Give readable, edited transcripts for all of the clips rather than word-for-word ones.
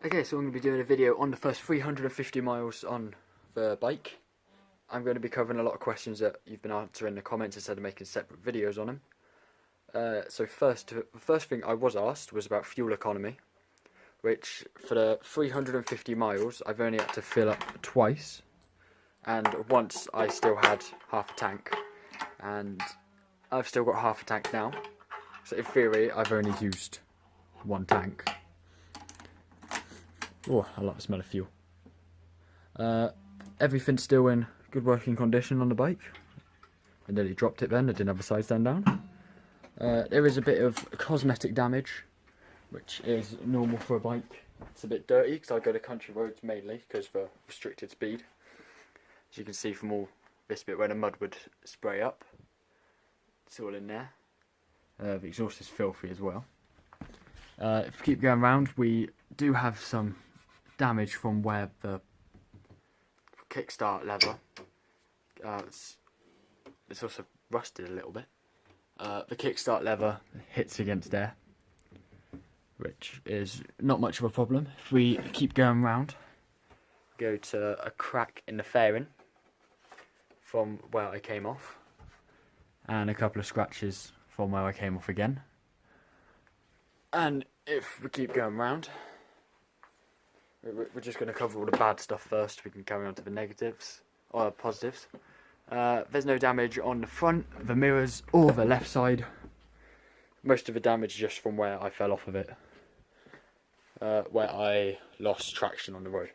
Okay, so I'm going to be doing a video on the first 350 miles on the bike. I'm going to be covering a lot of questions that you've been answering in the comments instead of making separate videos on them. The first thing I was asked was about fuel economy, which for the 350 miles I've only had to fill up twice, and once I still had half a tank, and I've still got half a tank now, so in theory I've only used one tank. Oh, I like the smell of fuel. Everything's still in good working condition on the bike. I nearly dropped it then, I didn't have the side stand down. There is a bit of cosmetic damage, which is normal for a bike. It's a bit dirty because I go to country roads mainly because for restricted speed. As you can see from all this bit where the mud would spray up, it's all in there. The exhaust is filthy as well. If we keep going around, we do have some damage from where the kickstart lever, it's also rusted a little bit. The kickstart lever hits against there, which is not much of a problem. If we keep going round, go to a crack in the fairing from where I came off, and a couple of scratches from where I came off again. And if we keep going round, we're just going to cover all the bad stuff first. We can carry on to the negatives or positives. There's no damage on the front, the mirrors, or the left side. Most of the damage is just from where I fell off of it, where I lost traction on the road.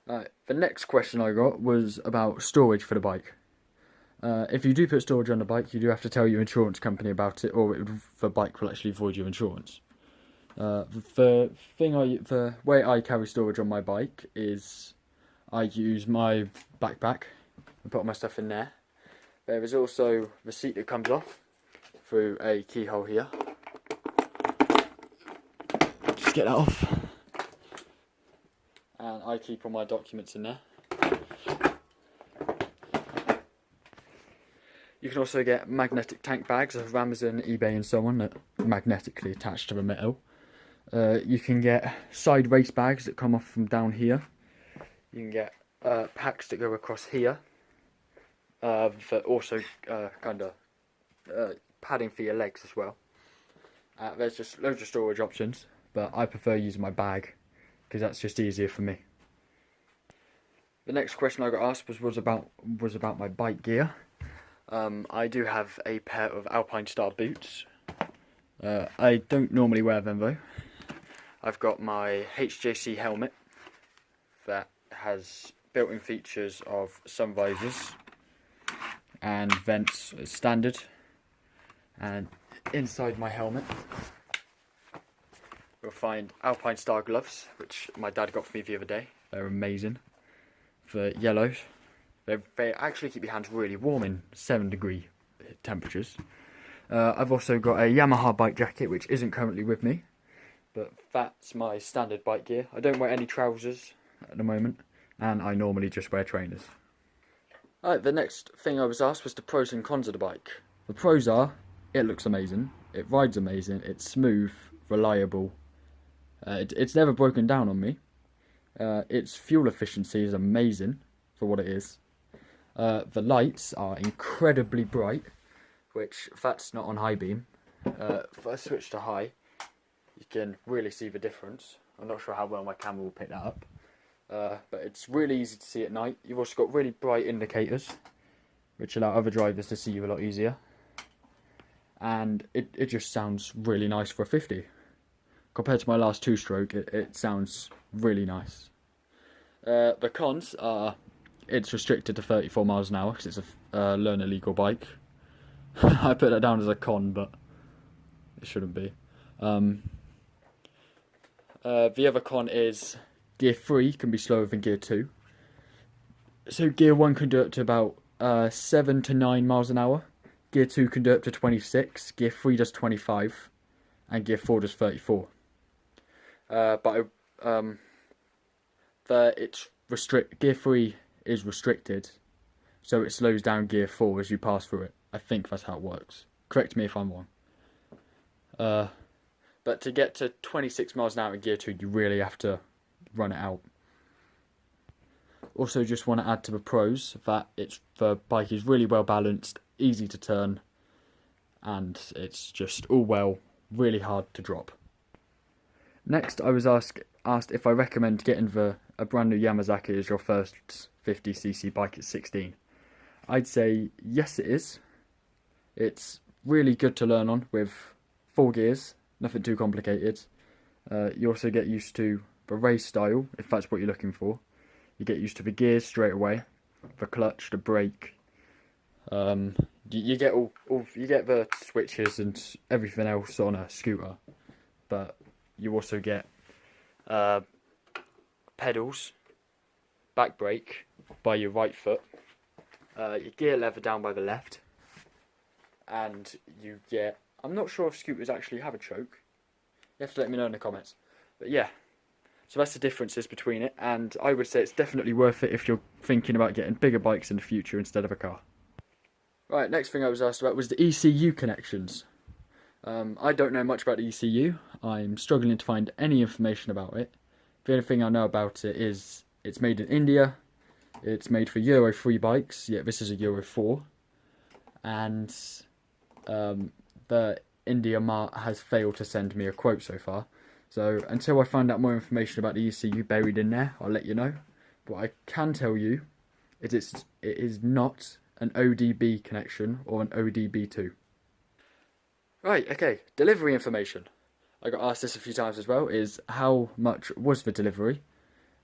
The next question I got was about storage for the bike. If you do put storage on the bike, you do have to tell your insurance company about it, or the bike will actually void your insurance. The way I carry storage on my bike is I use my backpack and put all my stuff in there. There is also the seat that comes off through a keyhole here. Just get that off. And I keep all my documents in there. You can also get magnetic tank bags of Amazon, eBay and so on that are magnetically attached to the metal. You can get side race bags that come off from down here. You can get packs that go across here. For also kind of padding for your legs as well. There's just loads of storage options, but I prefer using my bag because that's just easier for me. The next question I got asked was about my bike gear. I do have a pair of Alpine Star boots. I don't normally wear them though. I've got my HJC helmet that has built-in features of sun visors and vents as standard. And inside my helmet you'll find Alpine Star gloves, which my dad got for me the other day. They're amazing. For yellows. They actually keep your hands really warm in 7-degree temperatures. I've also got a Yamaha bike jacket, which isn't currently with me, but that's my standard bike gear. I don't wear any trousers at the moment, and I normally just wear trainers. Alright, the next thing I was asked was the pros and cons of the bike. The pros are, it looks amazing, it rides amazing, it's smooth, reliable, it's never broken down on me. Its fuel efficiency is amazing for what it is. The lights are incredibly bright, which if that's not on high beam, if I switch to high, you can really see the difference. I'm not sure how well my camera will pick that up, but it's really easy to see at night. You've also got really bright indicators, which allow other drivers to see you a lot easier. And it just sounds really nice for a 50. Compared to my last two-stroke, it sounds really nice. The cons are, it's restricted to 34 miles an hour because it's a learner legal bike. I put that down as a con, but it shouldn't be. The other con is gear 3 can be slower than gear 2. So gear 1 can do up to about 7 to 9 miles an hour. Gear 2 can do up to 26. Gear 3 does 25. And gear 4 does 34. Gear 3 is restricted, so it slows down gear 4 as you pass through it. I think that's how it works. Correct me if I'm wrong. But But to get to 26 miles an hour in gear 2, you really have to run it out. Also, just want to add to the pros that the bike is really well balanced, easy to turn, and it's just all really hard to drop. Next, I was asked if I recommend getting a brand new Yamazaki as your first 50cc bike at 16. I'd say yes, it is. It's really good to learn on with 4 gears, nothing too complicated. You also get used to the race style, if that's what you're looking for. You get used to the gears straight away, the clutch, the brake. You get you get the switches and everything else on a scooter, but you also get pedals, back brake by your right foot, your gear lever down by the left, and you get, I'm not sure if scooters actually have a choke. You have to let me know in the comments. But yeah, so that's the differences between it, and I would say it's definitely worth it if you're thinking about getting bigger bikes in the future instead of a car. Right, next thing I was asked about was the ECU connections. I don't know much about the ECU. I'm struggling to find any information about it. The only thing I know about it is it's made in India, it's made for Euro 3 bikes, yeah, this is a Euro 4, and the India Mart has failed to send me a quote so far. So until I find out more information about the ECU buried in there, I'll let you know. But what I can tell you is it is not an ODB connection or an ODB2. Right, okay, delivery information. I got asked this a few times as well, is how much was the delivery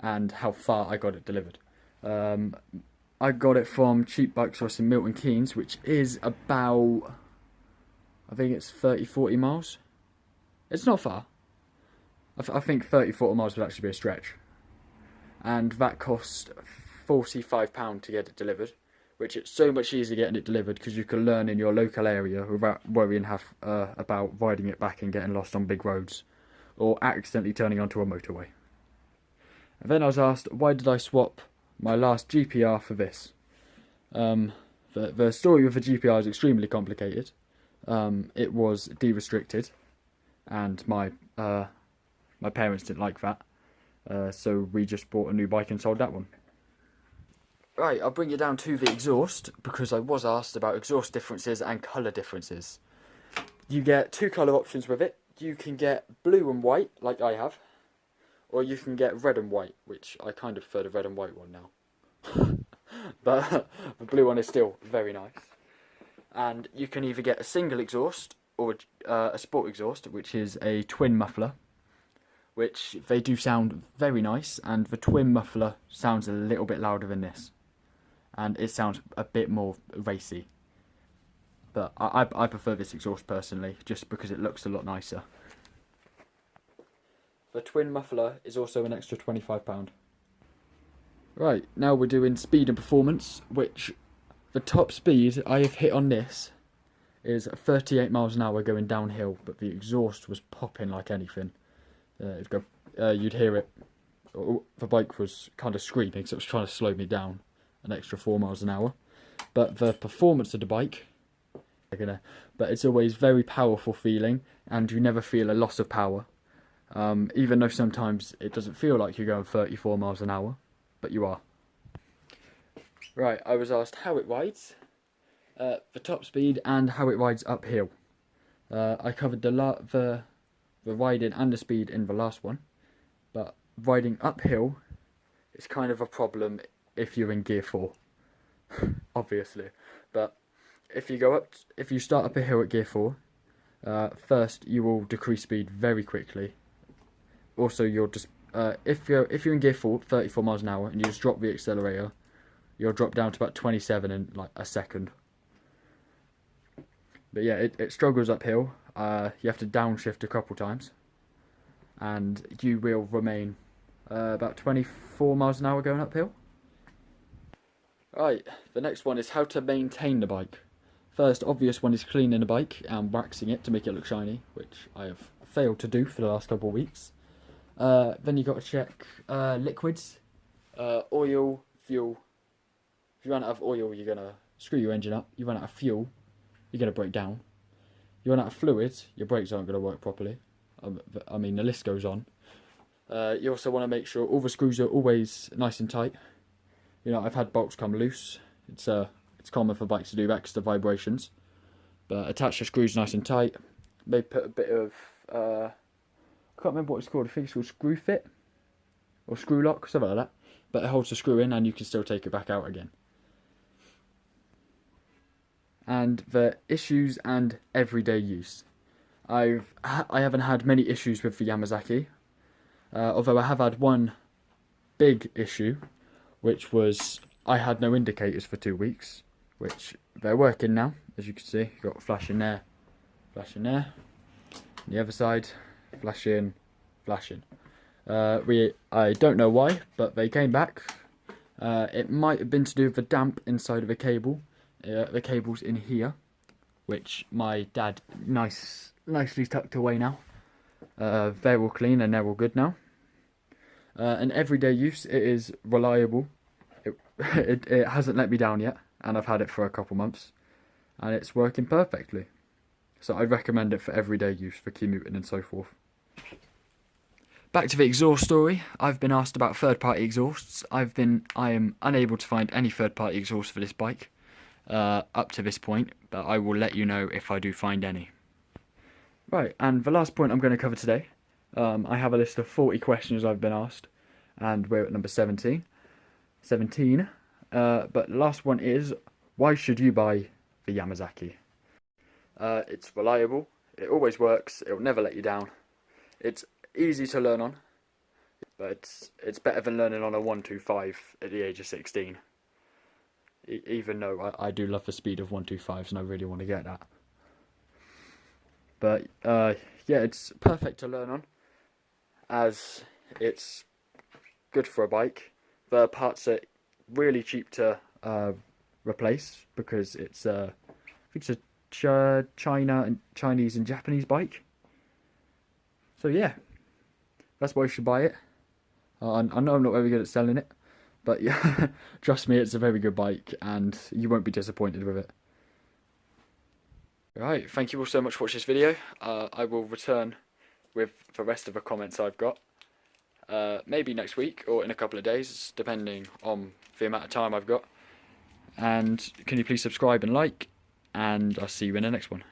and how far I got it delivered. I got it from Cheap Bike Source in Milton Keynes, which is about, I think it's 30-40 miles. It's not far. I think 30-40 miles would actually be a stretch. And that cost £45 to get it delivered, which it's so much easier getting it delivered because you can learn in your local area without worrying about riding it back and getting lost on big roads or accidentally turning onto a motorway. And then I was asked, why did I swap my last GPR for this? The story with the GPR is extremely complicated. It was de-restricted, and my parents didn't like that, so we just bought a new bike and sold that one. Right, I'll bring you down to the exhaust, because I was asked about exhaust differences and colour differences. You get 2 colour options with it. You can get blue and white, like I have, or you can get red and white, which I kind of prefer the red and white one now. But the blue one is still very nice. And you can either get a single exhaust or a sport exhaust, which is a twin muffler, which they do sound very nice, and the twin muffler sounds a little bit louder than this, and it sounds a bit more racy. But I prefer this exhaust personally, just because it looks a lot nicer. The twin muffler is also an extra £25. Right, now we're doing speed and performance, which the top speed I have hit on this is 38 miles an hour going downhill, but the exhaust was popping like anything. You'd hear it. The bike was kind of screaming, so it was trying to slow me down an extra 4 miles an hour. But the performance of the bike, but it's always very powerful feeling, and you never feel a loss of power. Even though sometimes it doesn't feel like you're going 34 miles an hour, but you are. Right, I was asked how it rides, the top speed and how it rides uphill. I covered the riding and the speed in the last one, but riding uphill is kind of a problem if you're in gear 4, obviously. But if you start up a hill at gear 4, first you will decrease speed very quickly. Also, you'll just if you're in gear 4, 34 miles an hour, and you just drop the accelerator, you'll drop down to about 27 in like a second. But yeah, it struggles uphill. You have to downshift a couple times, and you will remain about 24 miles an hour going uphill. Right, the next one is how to maintain the bike. First obvious one is cleaning the bike and waxing it to make it look shiny, which I have failed to do for the last couple of weeks. Then you got to check liquids, oil, fuel. If you run out of oil, you're going to screw your engine up. You run out of fuel, you're going to break down. You run out of fluids, your brakes aren't going to work properly. I mean, the list goes on. You also want to make sure all the screws are always nice and tight. You know, I've had bolts come loose. It's common for bikes to do that because of the vibrations. But attach the screws nice and tight. Maybe put a bit of, I can't remember what it's called. I think it's called screw fit or screw lock, something like that. But it holds the screw in and you can still take it back out again. And the issues and everyday use. I haven't had many issues with the Yamazaki, although I have had one big issue, which was I had no indicators for 2 weeks, which they're working now, as you can see. You've got flash in there, flash in there, on the other side, flash in, flash in. I don't know why, but they came back. It might have been to do with the damp inside of the cable. The cable's in here, which my dad nicely tucked away now. They're all clean and they're all good now. And everyday use, it is reliable. It hasn't let me down yet, and I've had it for a couple months, and it's working perfectly. So I'd recommend it for everyday use, for commuting and so forth. Back to the exhaust story. I've been asked about third-party exhausts. I am unable to find any third-party exhaust for this bike up to this point, but I will let you know if I do find any. Right, and the last point I'm going to cover today, I have a list of 40 questions I've been asked, and we're at number 17. But the last one is, why should you buy the Yamazaki? It's reliable, it always works, it will never let you down. It's easy to learn on, but it's better than learning on a 125 at the age of 16. Even though I do love the speed of 125s and I really want to get that. But yeah, it's perfect to learn on, as it's good for a bike. The parts are really cheap to replace because it's I think it's a Chinese and Japanese bike. So yeah, that's why you should buy it. I know I'm not very good at selling it, but yeah, trust me, it's a very good bike and you won't be disappointed with it. Right, thank you all so much for watching this video. I will return with the rest of the comments I've got. Maybe next week or in a couple of days, depending on the amount of time I've got. And can you please subscribe and like, and I'll see you in the next one.